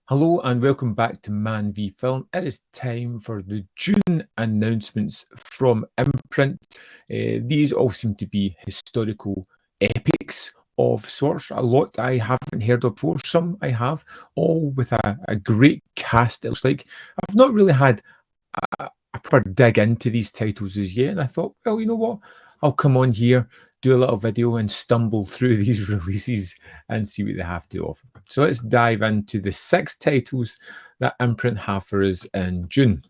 Hello and welcome back to ManVFilm. It is time for the June announcements from Imprint. These all seem to be historical epics of sorts. A lot I haven't heard of before, some I have, all with a great cast, it looks like. I've not really had a proper dig into these titles as yet, and I thought, well, you know what? I'll come on here, do a little video, and stumble through these releases and see what they have to offer. So let's dive into the 6 titles that Imprint have for us in June.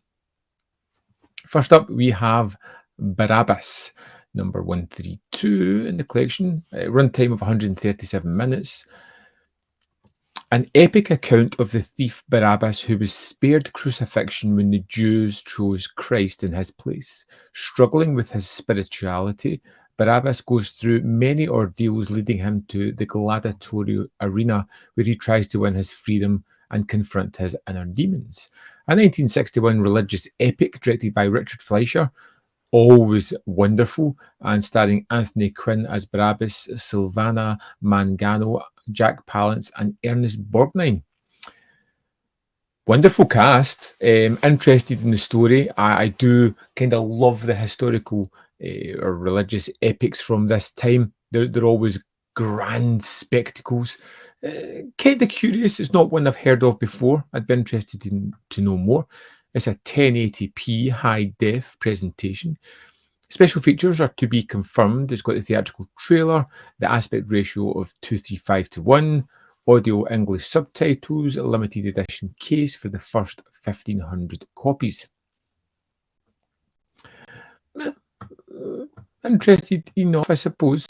First up, we have Barabbas number 132 in the collection, a runtime of 137 minutes. An epic account of the thief Barabbas, who was spared crucifixion when the Jews chose Christ in his place. Struggling with his spirituality, Barabbas goes through many ordeals, leading him to the gladiatorial arena, where he tries to win his freedom and confront his inner demons. A 1961 religious epic directed by Richard Fleischer, always wonderful, and starring Anthony Quinn as Barabbas, Silvana Mangano, Jack Palance, and Ernest Borgnine. Wonderful cast. Interested in the story. I do kind of love the historical or religious epics from this time. They're always grand spectacles. Kind of curious. It's not one I've heard of before. I'd be interested to know more. It's a 1080p high-def presentation. Special features are to be confirmed. It's got the theatrical trailer, the aspect ratio of 235:1, audio English subtitles, a limited edition case for the first 1,500 copies. Interested enough, I suppose.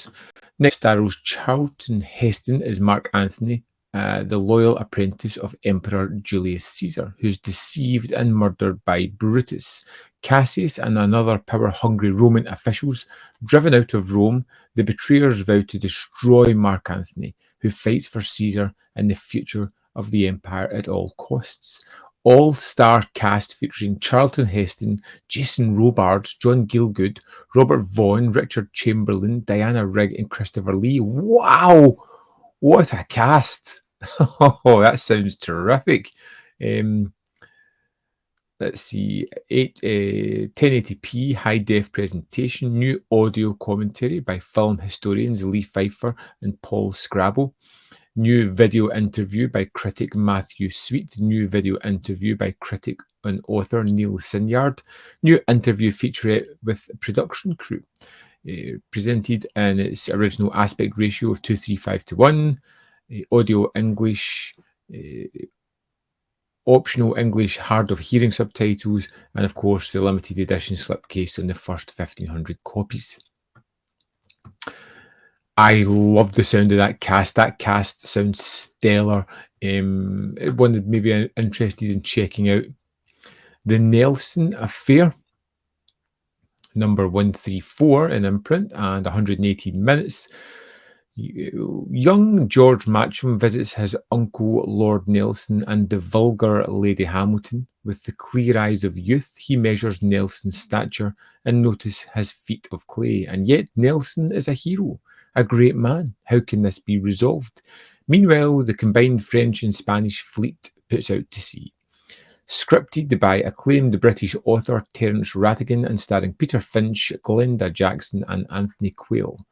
Next stars Charlton Heston as Mark Antony, the loyal apprentice of Emperor Julius Caesar, who's deceived and murdered by Brutus. Cassius and another power-hungry Roman officials, driven out of Rome, the betrayers vow to destroy Mark Antony, who fights for Caesar and the future of the empire at all costs. All-star cast featuring Charlton Heston, Jason Robards, John Gielgud, Robert Vaughn, Richard Chamberlain, Diana Rigg, and Christopher Lee. Wow! What a cast! Oh, that sounds terrific. Let's see, 1080p high-def presentation, new audio commentary by film historians Lee Pfeiffer and Paul Scrabble, new video interview by critic Matthew Sweet, new video interview by critic and author Neil Sinyard, new interview featurette with production crew, presented in its original aspect ratio of 235:1, audio English, optional English hard of hearing subtitles, and of course the limited edition slipcase on the first 1,500 copies. I love the sound of that cast. That cast sounds stellar. One that maybe I'm interested in checking out. The Nelson Affair, number 134 in Imprint, and 118 minutes. Young George Matcham visits his uncle Lord Nelson and the vulgar Lady Hamilton. With the clear eyes of youth, he measures Nelson's stature and notices his feet of clay. And yet Nelson is a hero, a great man. How can this be resolved? Meanwhile, the combined French and Spanish fleet puts out to sea. Scripted by acclaimed British author Terence Rattigan and starring Peter Finch, Glenda Jackson, and Anthony Quayle.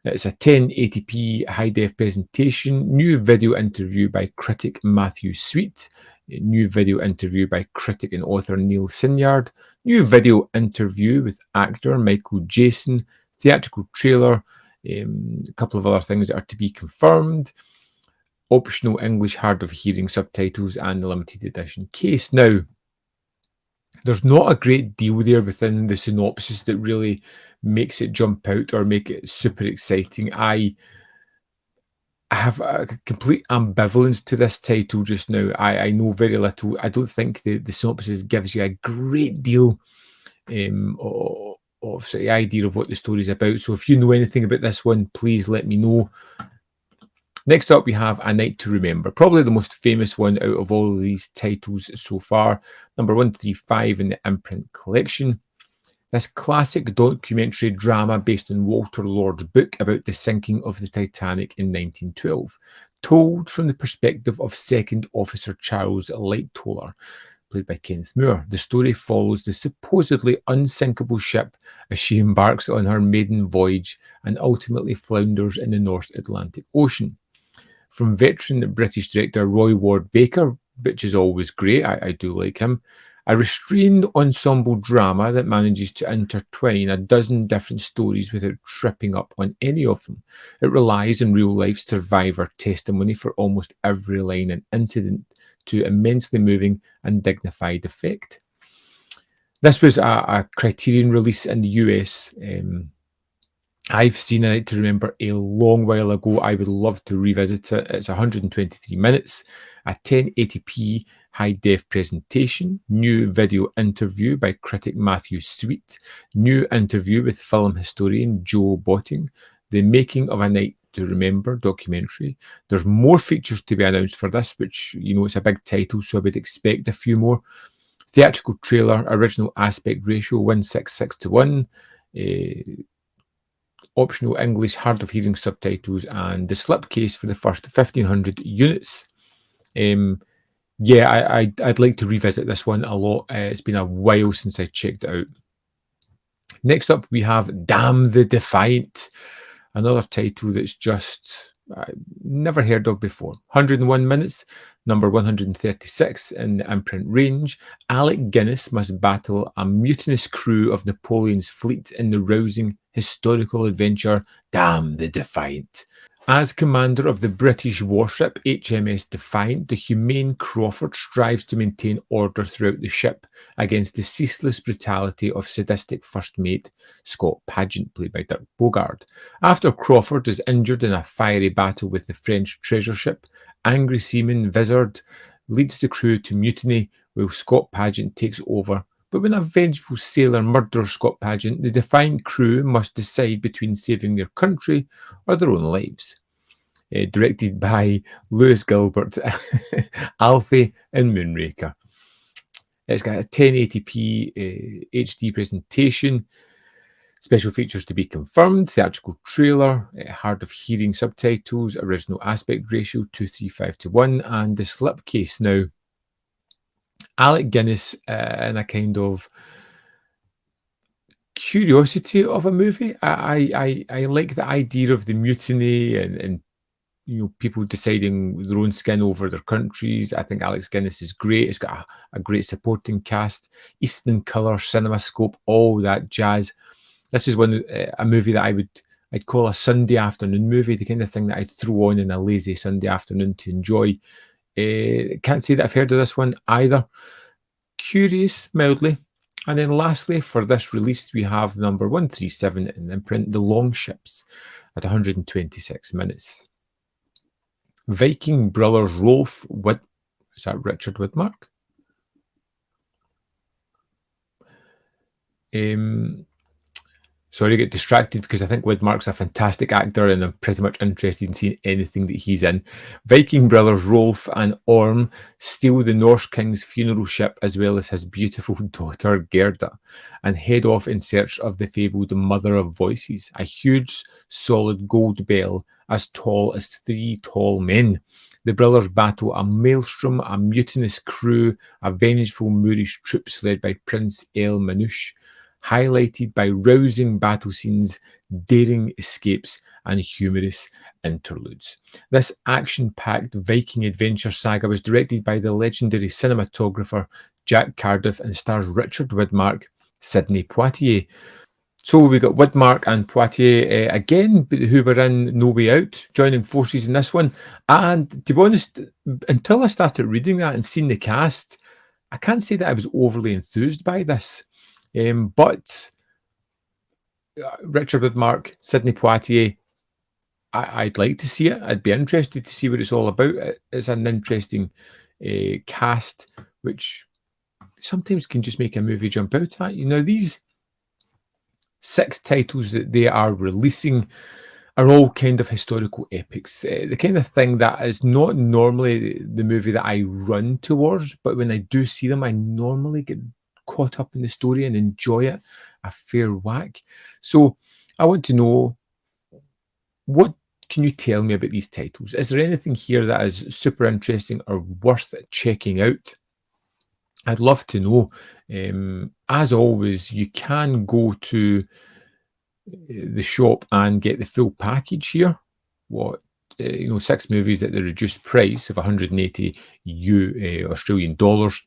It's a 1080p high-def presentation, new video interview by critic Matthew Sweet, new video interview by critic and author Neil Sinyard, new video interview with actor Michael Jason, theatrical trailer, a couple of other things that are to be confirmed, optional English hard of hearing subtitles, and the limited edition case. Now, there's not a great deal there within the synopsis that really makes it jump out or make it super exciting. I have a complete ambivalence to this title just now. I know very little. I don't think the synopsis gives you a great deal of sort of idea of what the story is about. So if you know anything about this one, please let me know. Next up, we have A Night to Remember, probably the most famous one out of all of these titles so far, number 135 in the Imprint collection. This classic documentary drama based on Walter Lord's book about the sinking of the Titanic in 1912. told from the perspective of Second Officer Charles Lightoller, played by Kenneth Moore. The story follows the supposedly unsinkable ship as she embarks on her maiden voyage and ultimately flounders in the North Atlantic Ocean. From veteran British director Roy Ward Baker, which is always great, I do like him, a restrained ensemble drama that manages to intertwine a dozen different stories without tripping up on any of them. It relies on real-life survivor testimony for almost every line and incident to immensely moving and dignified effect. This was a Criterion release in the US. I've seen it to remember a long while ago. I would love to revisit it. It's 123 minutes, a 1080p high-def presentation, new video interview by critic Matthew Sweet, new interview with film historian Joe Botting, the Making of a Night to Remember documentary. There's more features to be announced for this, which, you know, it's a big title, so I would expect a few more. Theatrical trailer, original aspect ratio 1:6:6:1. Optional English hard of hearing subtitles, and the slipcase for the first 1,500 units. Yeah, I'd like to revisit this one a lot. It's been a while since I checked it out. Next up, we have Damn the Defiant, another title that's just never heard of before. 101 minutes, number 136 in the Imprint range. Alec Guinness must battle a mutinous crew of Napoleon's fleet in the rousing historical adventure Damn the Defiant. As commander of the British warship HMS Defiant, the humane Crawford strives to maintain order throughout the ship against the ceaseless brutality of sadistic first mate Scott Paget, played by Dirk Bogarde. After Crawford is injured in a fiery battle with the French treasure ship, angry seaman Vizard leads the crew to mutiny while Scott Paget takes over. But when a vengeful sailor murders Scott Paget, the Defiant crew must decide between saving their country or their own lives. Directed by Lewis Gilbert, Alfie and Moonraker. It's got a 1080p HD presentation, special features to be confirmed, theatrical trailer, hard of hearing subtitles, original aspect ratio 2:3:5:1, and the slipcase. Now, Alec Guinness in a kind of curiosity of a movie. I like the idea of the mutiny and you know, people deciding their own skin over their countries. I think Alex Guinness is great. It's got a great supporting cast, Eastman colour, CinemaScope, all that jazz. This is a movie that I'd call a Sunday afternoon movie, the kind of thing that I'd throw on in a lazy Sunday afternoon to enjoy. Can't say that I've heard of this one either. Curious, mildly. And then lastly, for this release, we have number 137 in Imprint, The Long Ships, at 126 minutes. Viking Brothers Rolf is that Richard Widmark? Sorry to get distracted because I think Widmark's a fantastic actor and I'm pretty much interested in seeing anything that he's in. Viking brothers Rolf and Orm steal the Norse king's funeral ship as well as his beautiful daughter Gerda and head off in search of the fabled Mother of Voices, a huge solid gold bell as tall as 3 tall men. The brothers battle a maelstrom, a mutinous crew, a vengeful Moorish troops led by Prince El Manouche, highlighted by rousing battle scenes, daring escapes, and humorous interludes. This action-packed Viking adventure saga was directed by the legendary cinematographer Jack Cardiff and stars Richard Widmark, Sidney Poitier. So we got Widmark and Poitier again, who were in No Way Out, joining forces in this one. And to be honest, until I started reading that and seeing the cast, I can't say that I was overly enthused by this. But Richard Widmark, Sidney Poitier, I'd like to see it. I'd be interested to see what it's all about. It's an interesting cast, which sometimes can just make a movie jump out at. You know, these 6 titles that they are releasing are all kind of historical epics. The kind of thing that is not normally the movie that I run towards, but when I do see them, I normally get caught up in the story and enjoy it a fair whack. So I want to know, what can you tell me about these titles? Is there anything here that is super interesting or worth checking out? I'd love to know. As always, you can go to the shop and get the full package here. 6 movies at the reduced price of 180 Australian dollars.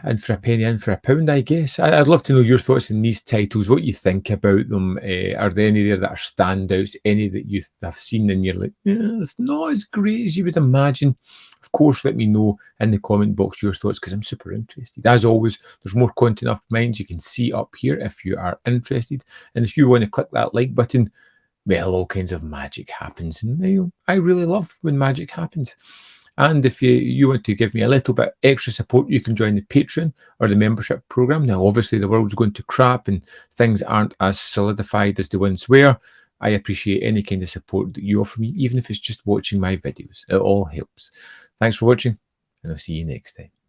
And for a penny, in for a pound, I guess. I'd love to know your thoughts on these titles, what you think about them. Are there any there that are standouts, any that you have seen and you're like, it's not as great as you would imagine? Of course, let me know in the comment box your thoughts, because I'm super interested. As always, there's more content of mine you can see up here if you are interested. And if you want to click that like button, well, all kinds of magic happens. And I really love when magic happens. And if you want to give me a little bit extra support, you can join the Patreon or the membership program. Now, obviously, the world's going to crap and things aren't as solidified as they once were. I appreciate any kind of support that you offer me, even if it's just watching my videos. It all helps. Thanks for watching, and I'll see you next time.